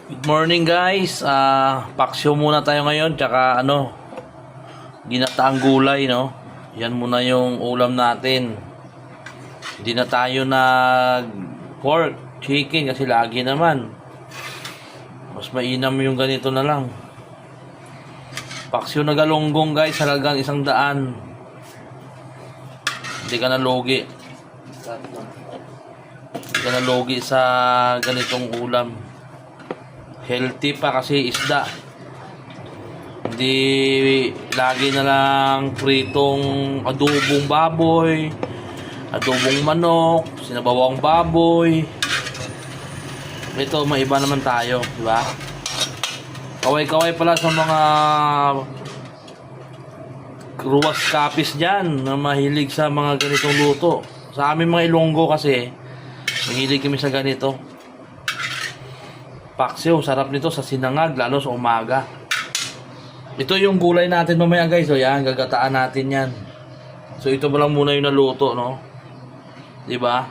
Good morning guys. Paksyo muna tayo ngayon tsaka ginataang gulay, no. Yan muna yung ulam natin. Hindi na tayo nag pork, chicken kasi lagi naman. Mas mainam yung ganito na lang. Paksyo na galunggong guys, halagang 100. Hindi ka na logi. Hindi ka na logi sa ganitong ulam. Healthy pa kasi isda. Hindi lagi na lang pritong adobong baboy, adobong manok, sinabawang baboy. Ito maiba naman tayo, di ba? Kaway-kaway pala sa mga ruwas kapis dyan na mahilig sa mga ganitong luto. Sa amin mga Ilonggo kasi mahilig kami sa ganito. Paksiw, sarap nito sa sinangag, lalo sa umaga. Ito yung gulay natin mamaya guys. So yan, gagataan natin yan. So ito pa lang muna yung naluto, no? Diba?